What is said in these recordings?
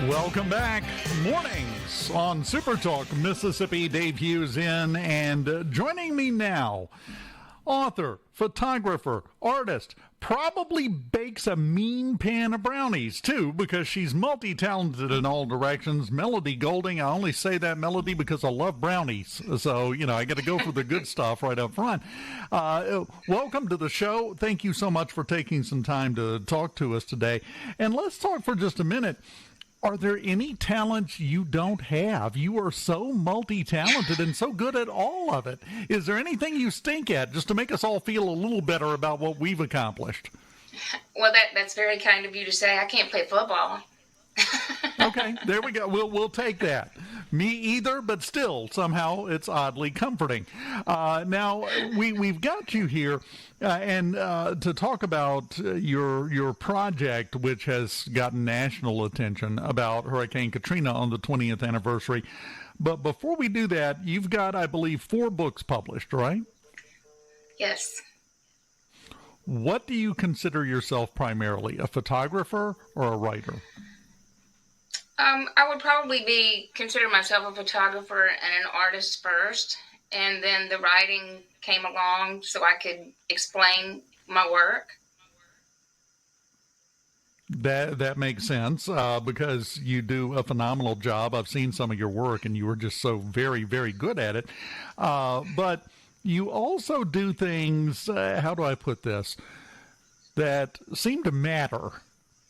Welcome back. Mornings on SuperTalk Mississippi. Dave Hughes in, and joining me now, author, photographer, artist, probably bakes a mean pan of brownies, too, because she's multi-talented in all directions. Melody Golding. I only say that, Melody, because I love brownies. So, I got to go for the good stuff right up front. Welcome to the show. Thank you so much for taking some time to talk to us today. And let's talk for just a minute. Are there any talents you don't have? You are so multi-talented and so good at all of it. Is there anything you stink at, just to make us all feel a little better about what we've accomplished? Well, that's very kind of you to say. I can't play football. Okay, there we go. We'll take that. Me either, but still, somehow it's oddly comforting. Now, we've got you here and to talk about your project, which has gotten national attention, about Hurricane Katrina on the 20th anniversary. But before we do that, you've got, I believe, 4 books published, right? Yes. What do you consider yourself primarily, a photographer or a writer? I would probably consider myself a photographer and an artist first, and then the writing came along so I could explain my work. That makes sense because you do a phenomenal job. I've seen some of your work, and you were just so very, very good at it. But you also do things, how do I put this, that seem to matter,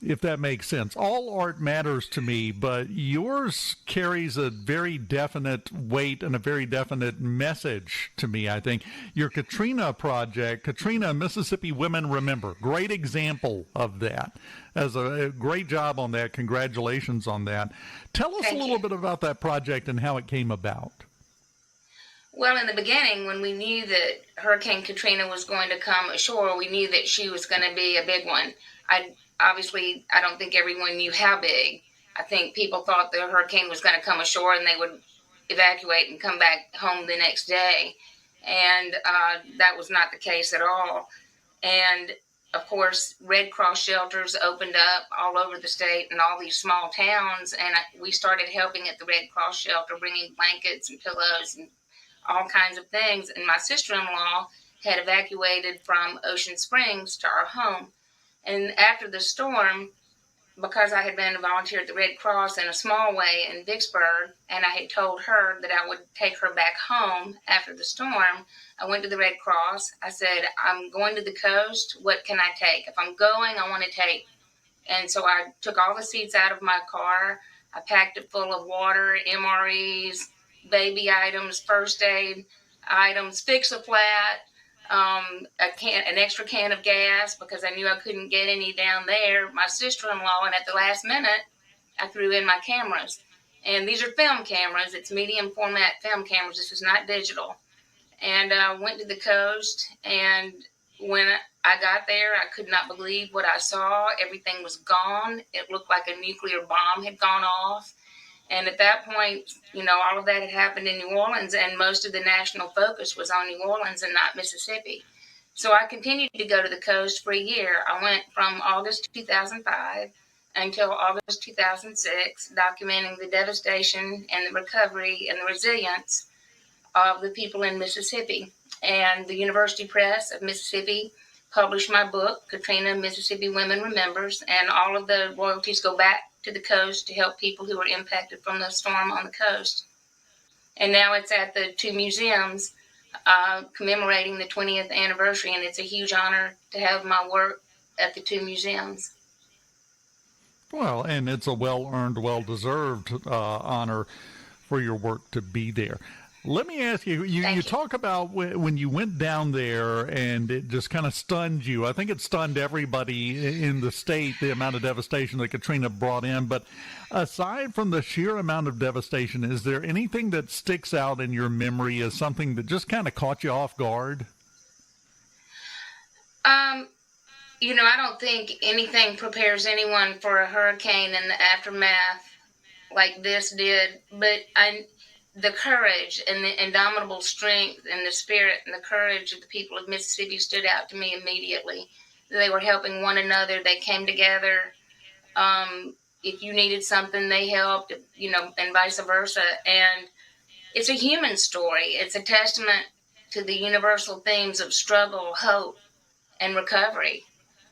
if that makes sense. All art matters to me, but yours carries a very definite weight and a very definite message to me, I think. Your Katrina project, Katrina, Mississippi Women Remember, great example of that. As a great job on that. Congratulations on that. Tell us a little bit about that project and how it came about. Well, in the beginning, when we knew that Hurricane Katrina was going to come ashore, we knew that she was going to be a big one. Obviously, I don't think everyone knew how big. I think people thought the hurricane was going to come ashore and they would evacuate and come back home the next day. And that was not the case at all. And, of course, Red Cross shelters opened up all over the state and all these small towns. And we started helping at the Red Cross shelter, bringing blankets and pillows and all kinds of things. And my sister-in-law had evacuated from Ocean Springs to our home. And after the storm, because I had been a volunteer at the Red Cross in a small way in Vicksburg, and I had told her that I would take her back home after the storm, I went to the Red Cross. I said, I'm going to the coast. What can I take? If I'm going, I want to take. And so I took all the seats out of my car. I packed it full of water, MREs, baby items, first aid items, Fix-A-Flat, an extra can of gas because I knew I couldn't get any down there. My sister-in-law, and at the last minute, I threw in my cameras. And these are film cameras. It's medium format film cameras. This is not digital. And I went to the coast, and when I got there, I could not believe what I saw. Everything was gone. It looked like a nuclear bomb had gone off. And at that point, all of that had happened in New Orleans, and most of the national focus was on New Orleans and not Mississippi. So I continued to go to the coast for a year. I went from August 2005 until August 2006, documenting the devastation and the recovery and the resilience of the people in Mississippi. And the University Press of Mississippi published my book, Katrina, Mississippi Women Remembers, and all of the royalties go back to the coast to help people who were impacted from the storm on the coast. And now it's at the 2 museums commemorating the 20th anniversary, and it's a huge honor to have my work at the 2 museums. Well, and it's a well-earned, well-deserved honor for your work to be there. Let me ask you, you talk about when you went down there and it just kind of stunned you. I think it stunned everybody in the state, the amount of devastation that Katrina brought in. But aside from the sheer amount of devastation, is there anything that sticks out in your memory as something that just kind of caught you off guard? I don't think anything prepares anyone for a hurricane and the aftermath like this did. But the courage and the indomitable strength and the spirit and the courage of the people of Mississippi stood out to me immediately. They were helping one another. They came together. If you needed something, they helped, and vice versa. And it's a human story. It's a testament to the universal themes of struggle, hope, and recovery.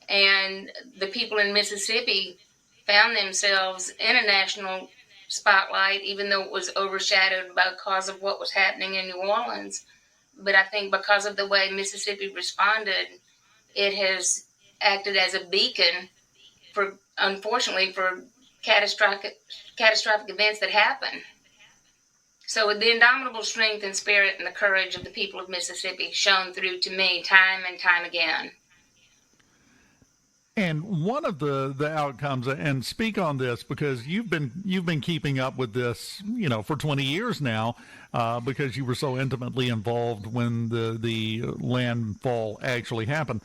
And the people in Mississippi found themselves in a national spotlight, even though it was overshadowed because of what was happening in New Orleans. But I think because of the way Mississippi responded, it has acted as a beacon unfortunately, for catastrophic events that happen. So the indomitable strength and spirit and the courage of the people of Mississippi shone through to me time and time again. And one of the outcomes, and speak on this because you've been keeping up with this, for 20 years now, because you were so intimately involved when the landfall actually happened.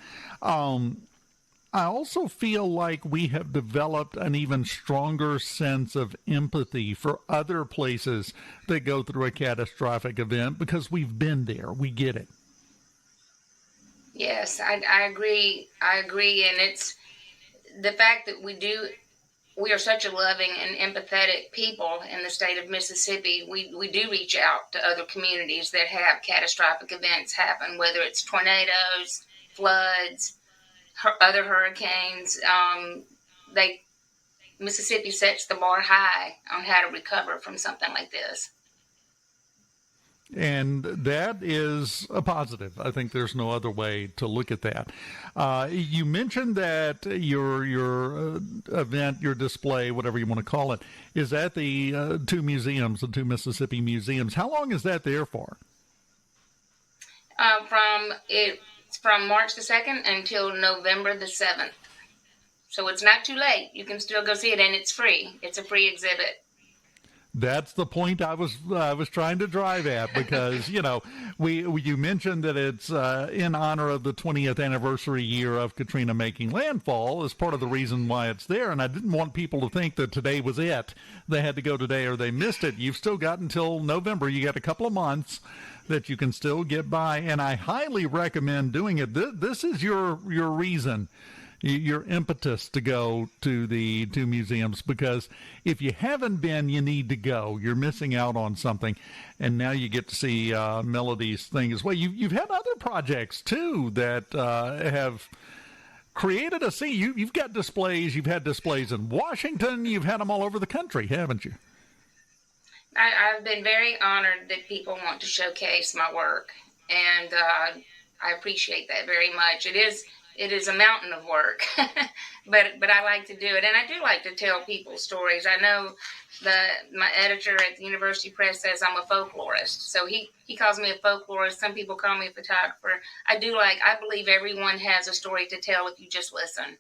I also feel like we have developed an even stronger sense of empathy for other places that go through a catastrophic event because we've been there. We get it. Yes, I agree. And it's the fact that we are such a loving and empathetic people in the state of Mississippi. We do reach out to other communities that have catastrophic events happen, whether it's tornadoes, floods, other hurricanes. Mississippi sets the bar high on how to recover from something like this. And that is a positive. I think there's no other way to look at that. You mentioned that your event, your display, whatever you want to call it, is at the two museums, the two Mississippi museums. How long is that there for? It's from March the 2nd until November the 7th. So it's not too late. You can still go see it, and it's free. It's a free exhibit. That's the point I was trying to drive at because, you mentioned that it's in honor of the 20th anniversary year of Katrina making landfall as part of the reason why it's there. And I didn't want people to think that today was it. They had to go today or they missed it. You've still got until November. You got a couple of months that you can still get by. And I highly recommend doing it. This is your reason, your impetus to go to the two museums, because if you haven't been, you need to go. You're missing out on something. And now you get to see Melody's thing as well. You've had other projects, too, that have created a scene. You've got displays. You've had displays in Washington. You've had them all over the country, haven't you? I've been very honored that people want to showcase my work. And I appreciate that very much. It is a mountain of work, but I like to do it, and I do like to tell people stories. I know my editor at the University Press says I'm a folklorist, so he calls me a folklorist. Some people call me a photographer. I believe everyone has a story to tell if you just listen,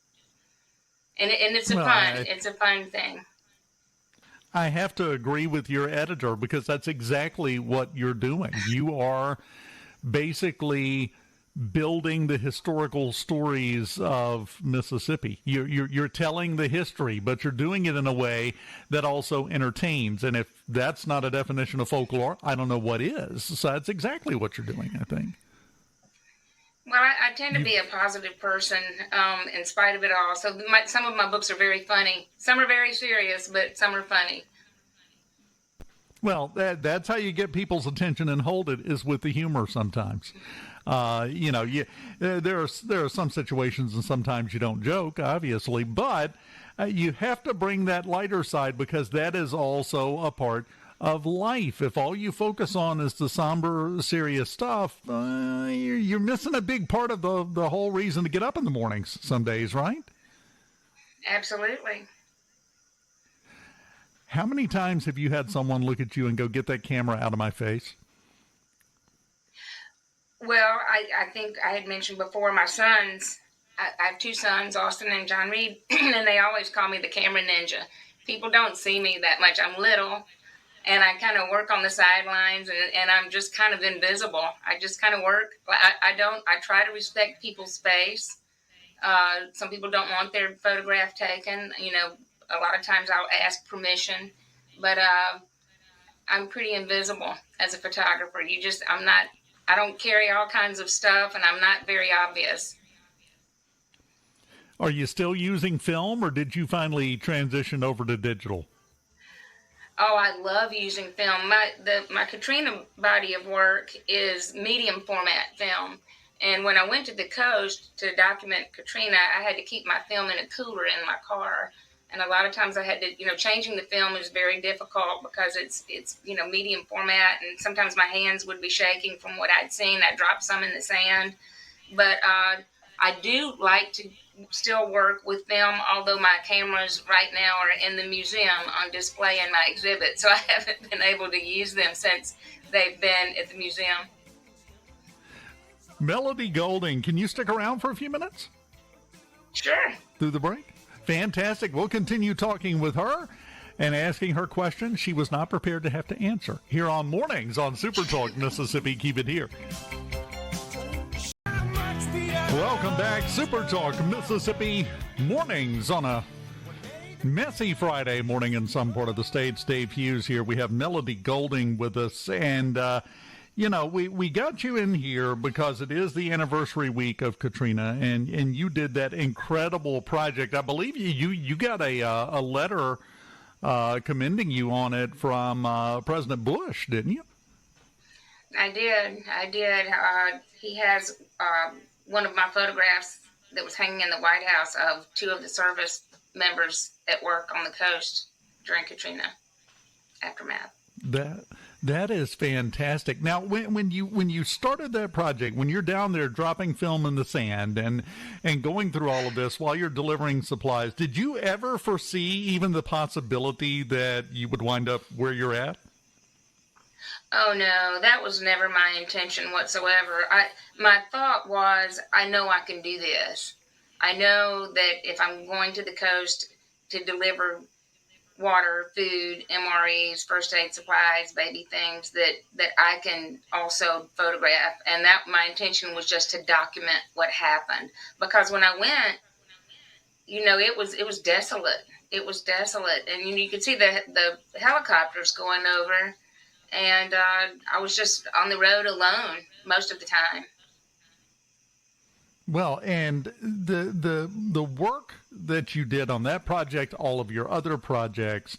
and it's a fun thing. I have to agree with your editor because that's exactly what you're doing. You are basically building the historical stories of Mississippi. You're telling the history, but you're doing it in a way that also entertains. And if that's not a definition of folklore, I don't know what is. So that's exactly what you're doing, I think. Well, I tend to be a positive person in spite of it all. So some of my books are very funny. Some are very serious, but some are funny. Well, that's how you get people's attention and hold it, is with the humor sometimes. There are some situations and sometimes you don't joke, obviously, but you have to bring that lighter side because that is also a part of life. If all you focus on is the somber, serious stuff, you're missing a big part of the whole reason to get up in the mornings some days, right? Absolutely. How many times have you had someone look at you and go, "Get that camera out of my face"? Well, I think I had mentioned before my sons. I have two sons, Austin and John Reed, and they always call me the camera ninja. People don't see me that much. I'm little, and I kind of work on the sidelines, and I'm just kind of invisible. I just kind of work. I try to respect people's space. Some people don't want their photograph taken. A lot of times I'll ask permission, but I'm pretty invisible as a photographer. I don't carry all kinds of stuff, and I'm not very obvious. Are you still using film, or did you finally transition over to digital? Oh, I love using film. My Katrina body of work is medium format film. And when I went to the coast to document Katrina, I had to keep my film in a cooler in my car. And a lot of times I had to, changing the film is very difficult because it's medium format. And sometimes my hands would be shaking from what I'd seen. I dropped some in the sand. But I do like to still work with film, although my cameras right now are in the museum on display in my exhibit. So I haven't been able to use them since they've been at the museum. Melody Golding, can you stick around for a few minutes? Sure. Through the break? Fantastic. We'll continue talking with her and asking her questions she was not prepared to have to answer here on Mornings on SuperTalk Mississippi. Keep it here. Welcome back, SuperTalk Mississippi Mornings on a messy Friday morning in some part of the state. Dave Hughes here. We have Melody Golding with us, and we got you in here because it is the anniversary week of Katrina, and you did that incredible project. I believe you got a letter commending you on it from President Bush, didn't you? I did. He has one of my photographs that was hanging in the White House of two of the service members at work on the coast during Katrina aftermath. That is fantastic. Now, when you started that project, when you're down there dropping film in the sand and going through all of this while you're delivering supplies, did you ever foresee even the possibility that you would wind up where you're at? Oh no, that was never my intention whatsoever. My thought was, I know I can do this. I know that if I'm going to the coast to deliver water, food, MREs, first aid supplies, baby things, that I can also photograph. And that my intention was just to document what happened. Because when I went, it was desolate. It was desolate. And you could see the helicopters going over. And I was just on the road alone most of the time. Well, and the work that you did on that project, all of your other projects,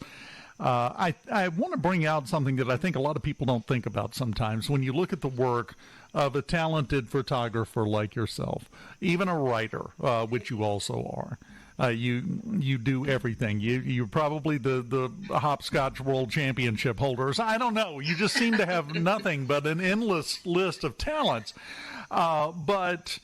I want to bring out something that I think a lot of people don't think about sometimes. When you look at the work of a talented photographer like yourself, even a writer, which you also are. You do everything. You're probably the hopscotch world championship holders. I don't know. You just seem to have nothing but an endless list of talents. But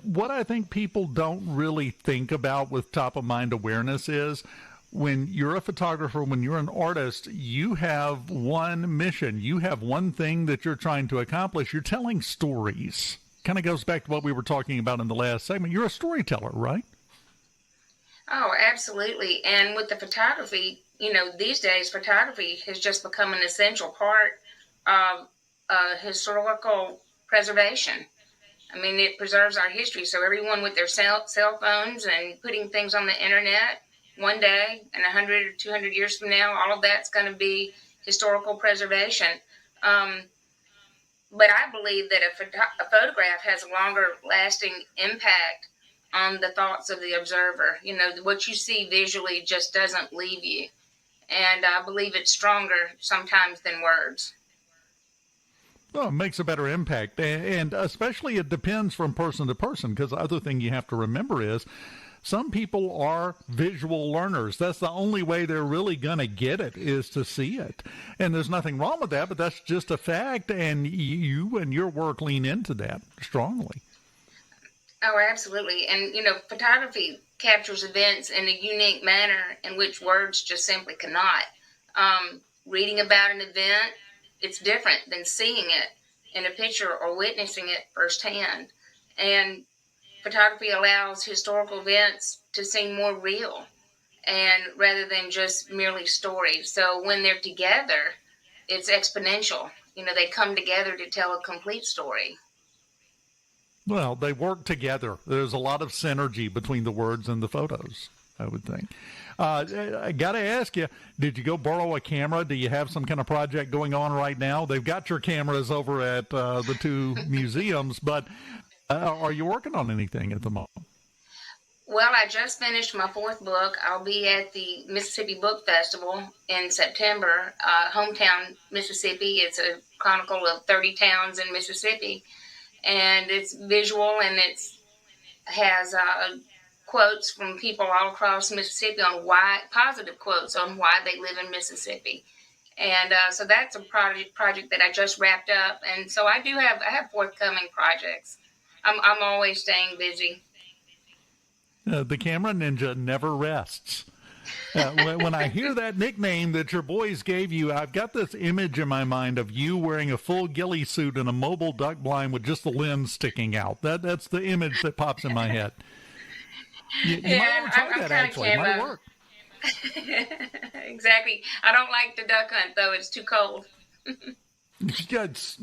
what I think people don't really think about with top of mind awareness is when you're a photographer, when you're an artist, you have one mission. You have one thing that you're trying to accomplish. You're telling stories. Kind of goes back to what we were talking about in the last segment. You're a storyteller, right? Oh, absolutely. And with the photography, these days photography has just become an essential part of historical preservation. I mean, it preserves our history. So everyone with their cell phones and putting things on the internet, one day and 100 or 200 years from now, all of that's going to be historical preservation. But I believe that a photograph has a longer lasting impact on the thoughts of the observer. What you see visually just doesn't leave you. And I believe it's stronger sometimes than words. Well, it makes a better impact. And especially it depends from person to person, because the other thing you have to remember is some people are visual learners. That's the only way they're really going to get it is to see it. And there's nothing wrong with that, but that's just a fact. And you and your work lean into that strongly. Oh, absolutely. And, photography captures events in a unique manner in which words just simply cannot. Reading about an event, it's different than seeing it in a picture or witnessing it firsthand. And photography allows historical events to seem more real and rather than just merely stories. So when they're together, it's exponential. They come together to tell a complete story. Well, they work together. There's a lot of synergy between the words and the photos, I would think. I got to ask you, did you go borrow a camera? Do you have some kind of project going on right now? They've got your cameras over at the two museums, but are you working on anything at the moment? Well, I just finished my 4th book. I'll be at the Mississippi Book Festival in September. Hometown Mississippi. It's a chronicle of 30 towns in Mississippi, and it's visual, and it's has quotes from people all across Mississippi on why, positive quotes on why they live in Mississippi. And so that's a project that I just wrapped up. And so I have forthcoming projects. I'm always staying busy. The camera ninja never rests. When I hear that nickname that your boys gave you, I've got this image in my mind of you wearing a full ghillie suit and a mobile duck blind with just the lens sticking out. That's the image that pops in my head. You might want to try that, actually. It might work. Exactly. I don't like to duck hunt, though. It's too cold.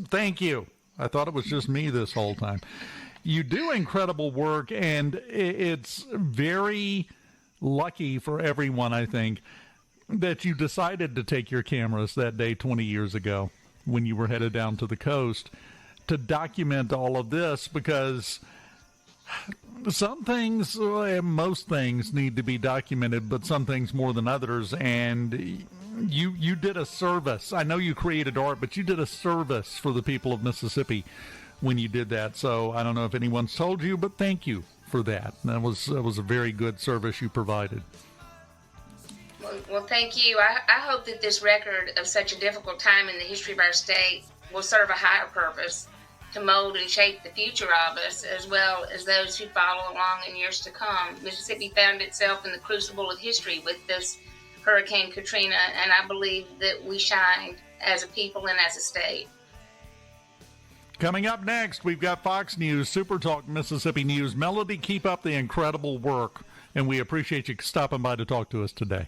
Thank you. I thought it was just me this whole time. You do incredible work, and it's very lucky for everyone, I think, that you decided to take your cameras that day 20 years ago when you were headed down to the coast to document all of this, because some things, most things need to be documented, but some things more than others. And you did a service. I know you created art, but you did a service for the people of Mississippi when you did that. So I don't know if anyone's told you, but thank you for that. That was a very good service you provided. Well, thank you. I hope that this record of such a difficult time in the history of our state will serve a higher purpose to mold and shape the future of us, as well as those who follow along in years to come. Mississippi found itself in the crucible of history with this Hurricane Katrina, and I believe that we shined as a people and as a state. Coming up next, we've got Fox News, SuperTalk Mississippi News. Melody, keep up the incredible work, and we appreciate you stopping by to talk to us today.